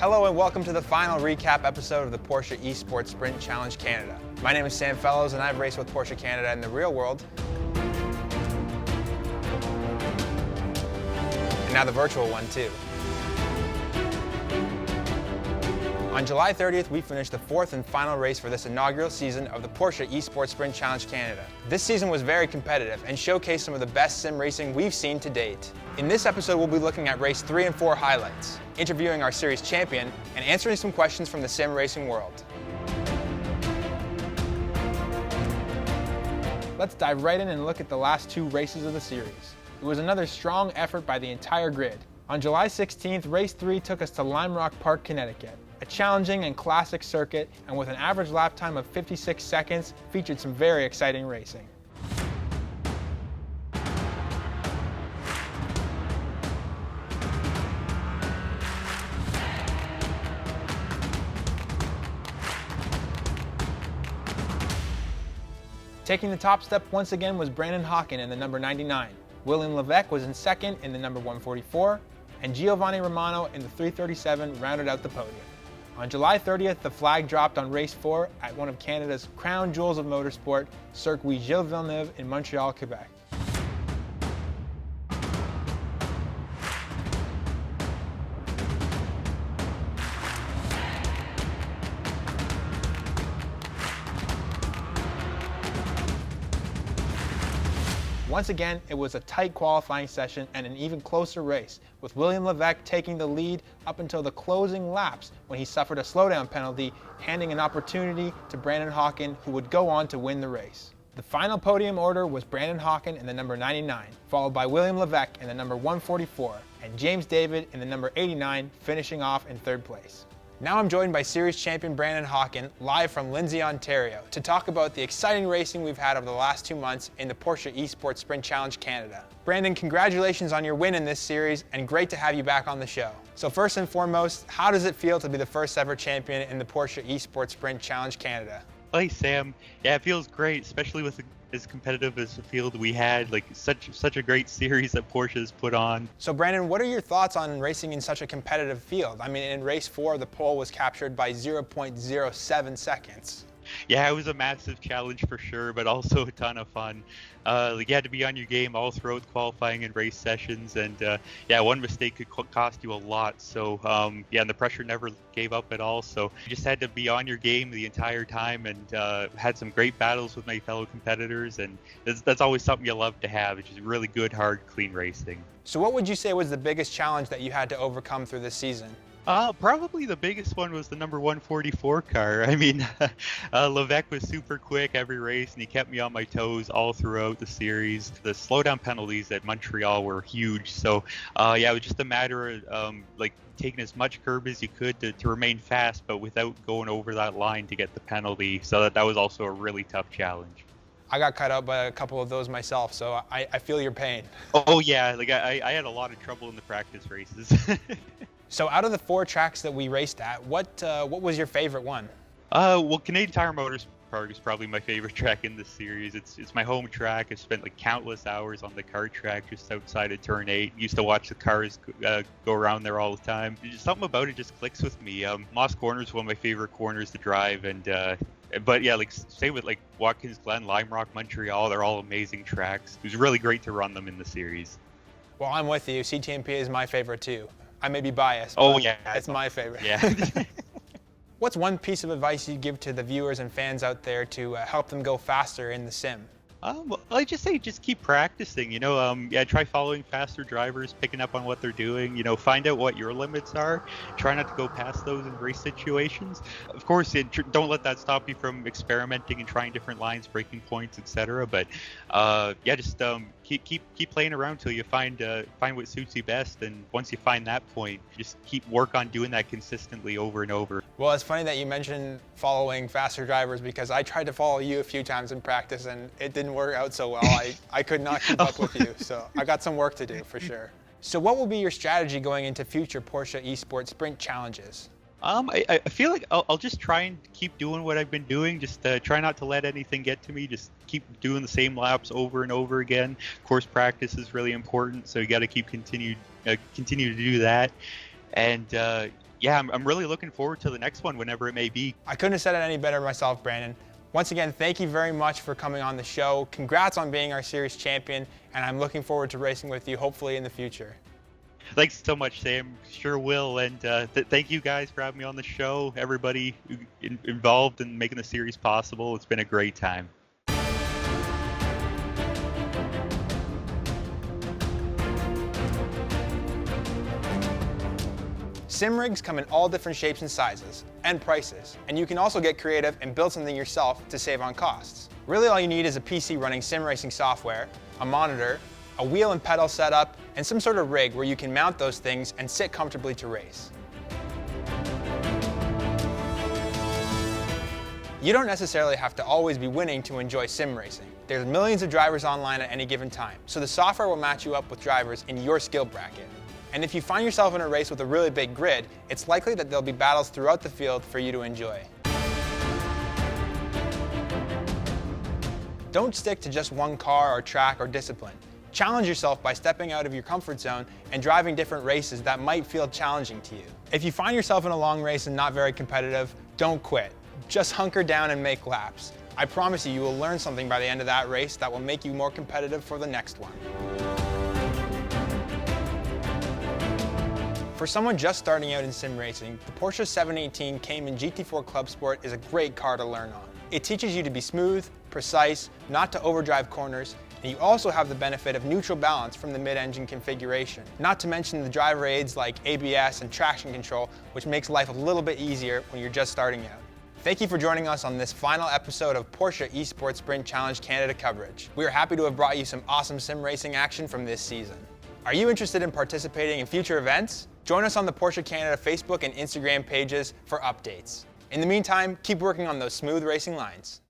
Hello and welcome to the final recap episode of the Porsche Esports Sprint Challenge Canada. My name is Sam Fellows and I've raced with Porsche Canada in the real world. And now the virtual one too. On July 30th, we finished the fourth and final race for this inaugural season of the Porsche Esports Sprint Challenge Canada. This season was very competitive and showcased some of the best sim racing we've seen to date. In this episode, we'll be looking at race 3 and 4 highlights, interviewing our series champion, and answering some questions from the sim racing world. Let's dive right in and look at the last 2 races of the series. It was another strong effort by the entire grid. On July 16th, race 3 took us to Lime Rock Park, Connecticut. A challenging and classic circuit, and with an average lap time of 56 seconds, featured some very exciting racing. Taking the top step once again was Brandon Hawken in the number 99. William Levesque was in second in the number 144, and Giovanni Romano in the 337 rounded out the podium. On July 30th, the flag dropped on race 4 at one of Canada's crown jewels of motorsport, Circuit Gilles Villeneuve in Montreal, Quebec. Once again, it was a tight qualifying session and an even closer race, with William Levesque taking the lead up until the closing laps when he suffered a slowdown penalty, handing an opportunity to Brandon Hawken, who would go on to win the race. The final podium order was Brandon Hawken in the number 99, followed by William Levesque in the number 144, and James David in the number 89, finishing off in 3rd place. Now I'm joined by series champion Brandon Hawken, live from Lindsay, Ontario, to talk about the exciting racing we've had over the last 2 months in the Porsche Esports Sprint Challenge Canada. Brandon, congratulations on your win in this series, and great to have you back on the show. So first and foremost, how does it feel to be the first ever champion in the Porsche Esports Sprint Challenge Canada? Hey Sam, yeah, it feels great, especially with as competitive as the field we had, like such a great series that Porsche has put on. So Brandon, what are your thoughts on racing in such a competitive field? I mean, in race 4, the pole was captured by 0.07 seconds. Yeah, it was a massive challenge for sure, but also a ton of fun. You had to be on your game all throughout qualifying and race sessions, and yeah, one mistake could cost you a lot. So yeah, and the pressure never gave up at all. So you just had to be on your game the entire time, and had some great battles with my fellow competitors, and that's always something you love to have. It's just really good, hard, clean racing. So what would you say was the biggest challenge that you had to overcome through this season? Probably the biggest one was the number 144 car. I mean, Levesque was super quick every race, and he kept me on my toes all throughout the series. The slowdown penalties at Montreal were huge, so yeah, it was just a matter of like taking as much curb as you could to remain fast, but without going over that line to get the penalty. So that was also a really tough challenge. I got cut out by a couple of those myself, so I feel your pain. Oh yeah, like I had a lot of trouble in the practice races. So out of the 4 tracks that we raced at, what was your favorite one? Well, Canadian Tire Motorsport is probably my favorite track in this series. It's my home track. I spent like countless hours on the kart track just outside of Turn 8. Used to watch the cars go around there all the time. Just something about it just clicks with me. Moss Corner is one of my favorite corners to drive, and but yeah, like same with like Watkins Glen, Lime Rock, Montreal. They're all amazing tracks. It was really great to run them in the series. Well, I'm with you. CTMP is my favorite too. I may be biased, oh but yeah, it's my favorite. Yeah. What's one piece of advice you'd give to the viewers and fans out there to help them go faster in the sim? Well, I just say just keep practicing, you know, yeah, try following faster drivers, picking up on what they're doing, you know, find out what your limits are, try not to go past those in race situations. Of course, don't let that stop you from experimenting and trying different lines, breaking points, etc. But yeah, just keep playing around till you find what suits you best, and once you find that point, just work on doing that consistently over and over. Well, it's funny that you mentioned following faster drivers, because I tried to follow you a few times in practice and it didn't work out so well. I could not keep up with you, so I got some work to do for sure. So what will be your strategy going into future Porsche Esports Sprint challenges? I feel like I'll just try and keep doing what I've been doing. Just try not to let anything get to me. Just keep doing the same laps over and over again. Of course, practice is really important, so you got to continue to do that. And yeah, I'm really looking forward to the next one, whenever it may be. I couldn't have said it any better myself, Brandon. Once again, thank you very much for coming on the show. Congrats on being our series champion, and I'm looking forward to racing with you, hopefully in the future. Thanks so much, Sam. Sure will. And thank you guys for having me on the show. Everybody involved in making the series possible. It's been a great time. Sim rigs come in all different shapes and sizes, and prices, and you can also get creative and build something yourself to save on costs. Really all you need is a PC running sim racing software, a monitor, a wheel and pedal setup, and some sort of rig where you can mount those things and sit comfortably to race. You don't necessarily have to always be winning to enjoy sim racing. There's millions of drivers online at any given time, so the software will match you up with drivers in your skill bracket. And if you find yourself in a race with a really big grid, it's likely that there'll be battles throughout the field for you to enjoy. Don't stick to just one car or track or discipline. Challenge yourself by stepping out of your comfort zone and driving different races that might feel challenging to you. If you find yourself in a long race and not very competitive, don't quit. Just hunker down and make laps. I promise you will learn something by the end of that race that will make you more competitive for the next one. For someone just starting out in sim racing, the Porsche 718 Cayman GT4 Clubsport is a great car to learn on. It teaches you to be smooth, precise, not to overdrive corners, and you also have the benefit of neutral balance from the mid-engine configuration. Not to mention the driver aids like ABS and traction control, which makes life a little bit easier when you're just starting out. Thank you for joining us on this final episode of Porsche Esports Sprint Challenge Canada coverage. We are happy to have brought you some awesome sim racing action from this season. Are you interested in participating in future events? Join us on the Porsche Canada Facebook and Instagram pages for updates. In the meantime, keep working on those smooth racing lines.